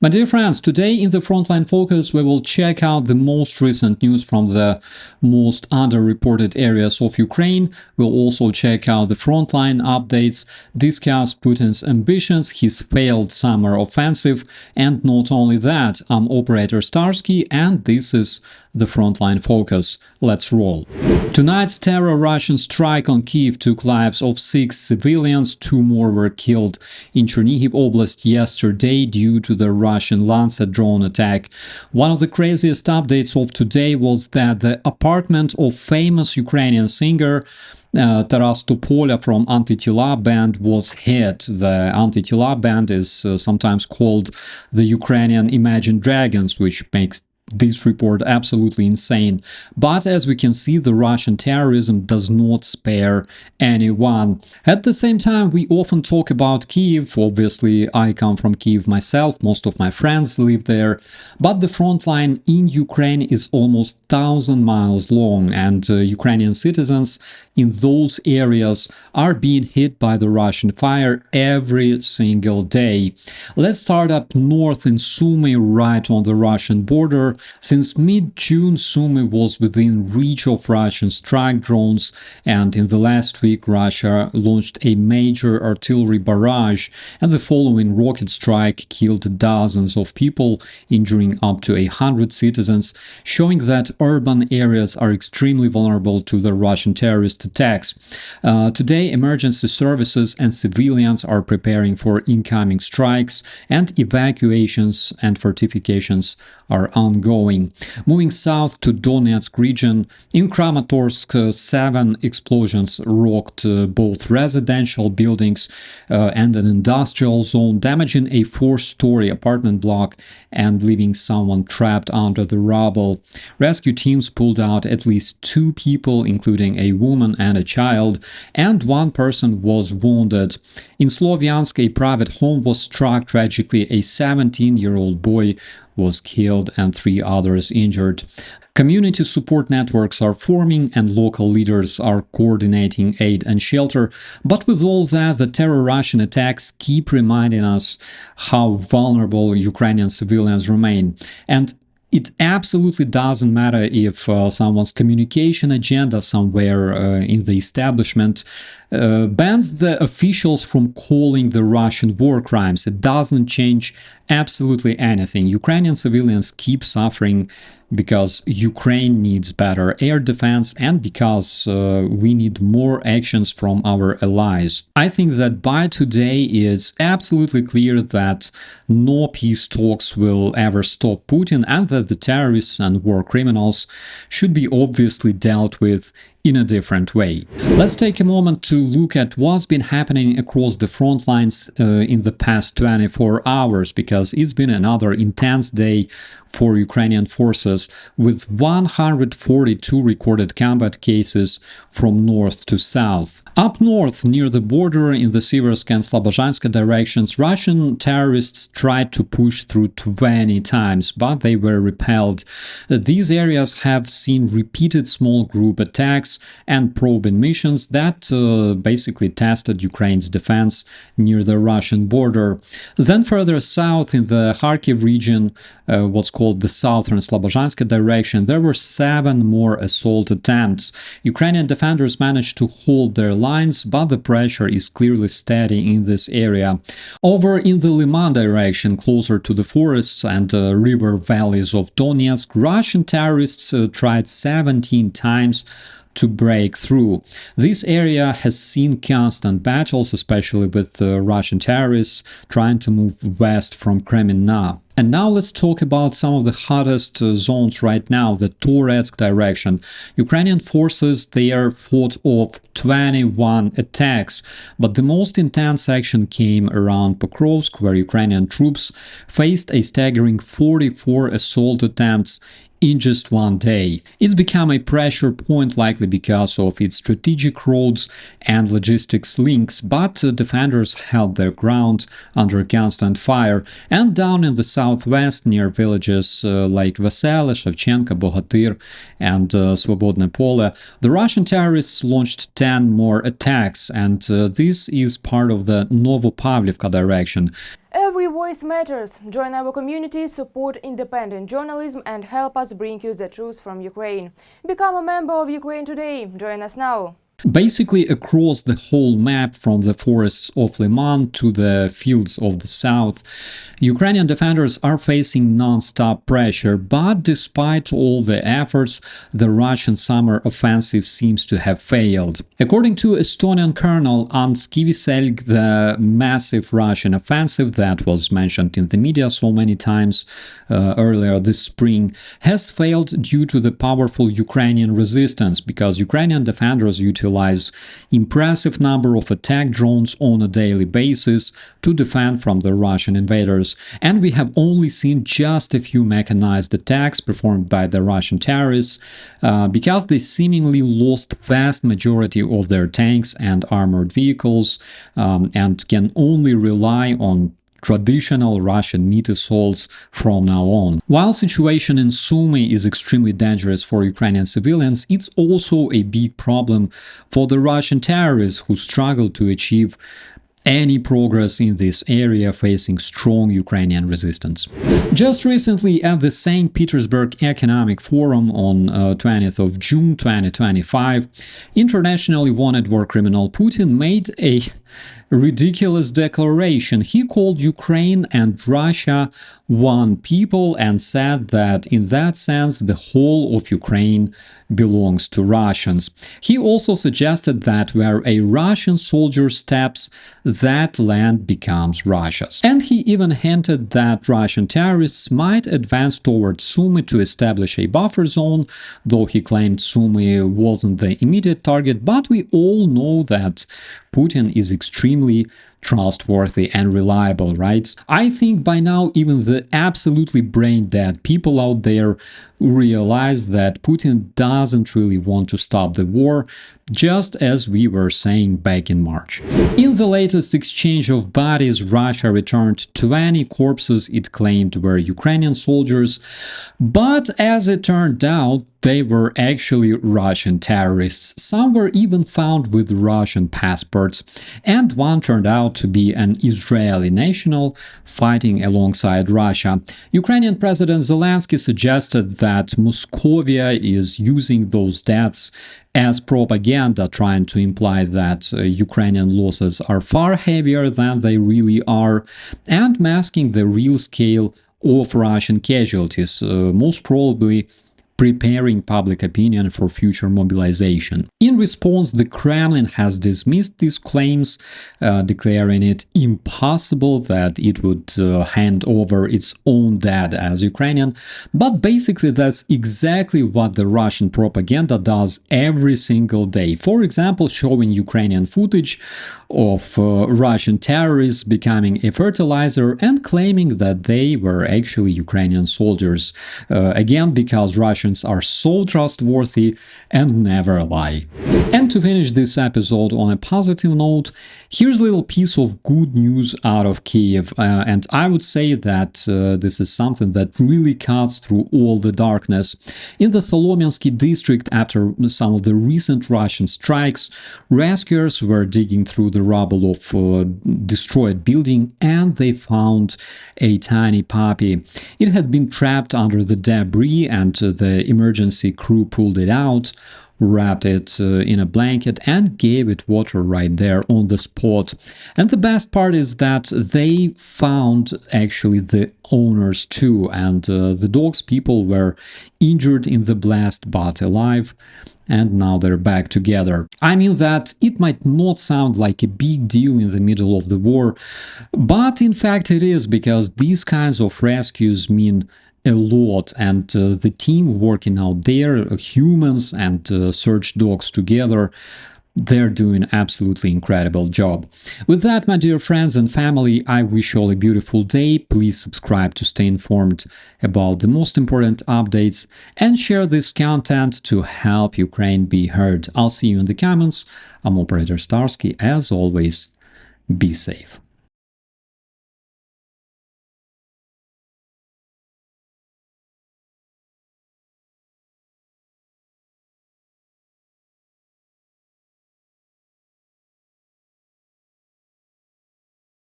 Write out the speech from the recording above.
My dear friends, today in the Frontline Focus we will check out the most recent news from the most underreported areas of Ukraine. We'll also check out the frontline updates, discuss Putin's ambitions, his failed summer offensive, and not only that, I'm Operator Starsky and this is the Frontline Focus. Let's roll. Tonight's terror Russian strike on Kyiv took lives of 6 civilians, 2 more were killed in Chernihiv Oblast yesterday due to the Russian Lancet drone attack. One of the craziest updates of today was that the apartment of famous Ukrainian singer Taras Topola from Antitila band was hit. The Antitila band is sometimes called the Ukrainian Imagine Dragons, which makes this report absolutely insane. But as we can see, the Russian terrorism does not spare anyone. At the same time, we often talk about Kyiv. Obviously, I come from Kyiv myself. Most of my friends live there. But the front line in Ukraine is almost 1,000 miles long, and Ukrainian citizens in those areas are being hit by the Russian fire every single day. Let's start up north in Sumy, right on the Russian border. Since mid-June, Sumy was within reach of Russian strike drones, and in the last week Russia launched a major artillery barrage, and the following rocket strike killed dozens of people, injuring up to 100 citizens, showing that urban areas are extremely vulnerable to the Russian terrorist attacks. Today, emergency services and civilians are preparing for incoming strikes, and evacuations and fortifications are ongoing. Moving south to Donetsk region, in Kramatorsk, 7 explosions rocked both residential buildings and an industrial zone, damaging a 4-story apartment block and leaving someone trapped under the rubble. Rescue teams pulled out at least 2 people, including a woman and a child, and 1 person was wounded. In Sloviansk, a private home was struck tragically. A 17-year-old boy was killed and 3 others injured. Community support networks are forming and local leaders are coordinating aid and shelter. But with all that, the terror Russian attacks keep reminding us how vulnerable Ukrainian civilians remain. And it absolutely doesn't matter if someone's communication agenda somewhere in the establishment bans the officials from calling the Russian war crimes. It doesn't change absolutely anything. Ukrainian civilians keep suffering because Ukraine needs better air defense and because we need more actions from our allies. I think that by today it's absolutely clear that no peace talks will ever stop Putin, and that the terrorists and war criminals should be obviously dealt with in a different way. Let's take a moment to look at what's been happening across the front lines in the past 24 hours, because it's been another intense day for Ukrainian forces, with 142 recorded combat cases from north to south. Up north, near the border in the Siversk and Slobozhansk directions, Russian terrorists tried to push through 20 times, but they were repelled. These areas have seen repeated small group attacks and probing missions that basically tested Ukraine's defense near the Russian border. Then further south in the Kharkiv region, what's called the southern Slobozhansk direction, there were 7 more assault attempts. Ukrainian defenders managed to hold their lines, but the pressure is clearly steady in this area. Over in the Liman direction, closer to the forests and river valleys of Donetsk, Russian terrorists tried 17 times to break through. This area has seen constant battles, especially with Russian terrorists trying to move west from Kreminna. And now let's talk about some of the hottest zones right now, the Toretsk direction. Ukrainian forces there fought off 21 attacks, but the most intense action came around Pokrovsk, where Ukrainian troops faced a staggering 44 assault attempts in just one day. It's become a pressure point, likely because of its strategic roads and logistics links, but defenders held their ground under constant fire. And down in the southwest, near villages like Vesele, Shevchenko, Bogatyr, and Svobodne Pole, the Russian terrorists launched 10 more attacks, and this is part of the Novopavlivka direction. Every voice matters. Join our community, support independent journalism and help us bring you the truth from Ukraine. Become a member of Ukraine today. Join us now. Basically, across the whole map from the forests of Liman to the fields of the south, Ukrainian defenders are facing non-stop pressure, but despite all the efforts, the Russian summer offensive seems to have failed. According to Estonian Colonel Ants Kiviselg, the massive Russian offensive that was mentioned in the media so many times earlier this spring has failed due to the powerful Ukrainian resistance, because Ukrainian defenders utilize impressive number of attack drones on a daily basis to defend from the Russian invaders, and we have only seen just a few mechanized attacks performed by the Russian terrorists because they seemingly lost vast majority of their tanks and armored vehicles and can only rely on traditional Russian meat assaults from now on. While situation in Sumy is extremely dangerous for Ukrainian civilians, it's also a big problem for the Russian terrorists who struggle to achieve any progress in this area, facing strong Ukrainian resistance. Just recently at the St. Petersburg Economic Forum on 20th of June 2025, internationally wanted war criminal Putin made a ridiculous declaration. He called Ukraine and Russia one people and said that in that sense the whole of Ukraine belongs to Russians. He also suggested that where a Russian soldier steps, that land becomes Russia's. And he even hinted that Russian terrorists might advance towards Sumy to establish a buffer zone, though he claimed Sumy wasn't the immediate target, but we all know that Putin is extremely trustworthy and reliable, right? I think by now even the absolutely brain-dead people out there realize that Putin doesn't really want to stop the war, just as we were saying back in March. In the latest exchange of bodies, Russia returned 20 corpses it claimed were Ukrainian soldiers, but as it turned out, they were actually Russian terrorists. Some were even found with Russian passports, and one turned out to be an Israeli national fighting alongside Russia. Ukrainian President Zelensky suggested that Moscovia is using those deaths as propaganda, trying to imply that Ukrainian losses are far heavier than they really are, and masking the real scale of Russian casualties, most probably preparing public opinion for future mobilization. In response, the Kremlin has dismissed these claims, declaring it impossible that it would hand over its own dead as Ukrainian, but basically that's exactly what the Russian propaganda does every single day. For example, showing Ukrainian footage of Russian terrorists becoming a fertilizer and claiming that they were actually Ukrainian soldiers, again because Russians are so trustworthy and never lie. And to finish this episode on a positive note, here's a little piece of good news out of Kiev, and I would say that this is something that really cuts through all the darkness. In the Solomiansky district, after some of the recent Russian strikes, rescuers were digging through the rubble of destroyed building and they found a tiny puppy. It had been trapped under the debris and the emergency crew pulled it out, wrapped it in a blanket and gave it water right there on the spot. And the best part is that they found actually the owners too, and the dog's people were injured in the blast but alive, and now they're back together. I mean that it might not sound like a big deal in the middle of the war, but in fact it is, because these kinds of rescues mean a lot, and the team working out there, humans and search dogs together, they're doing absolutely incredible job. With that, my dear friends and family, I wish you all a beautiful day. Please subscribe to stay informed about the most important updates and share this content to help Ukraine be heard. I'll see you in the comments. I'm Operator Starsky. As always, be safe.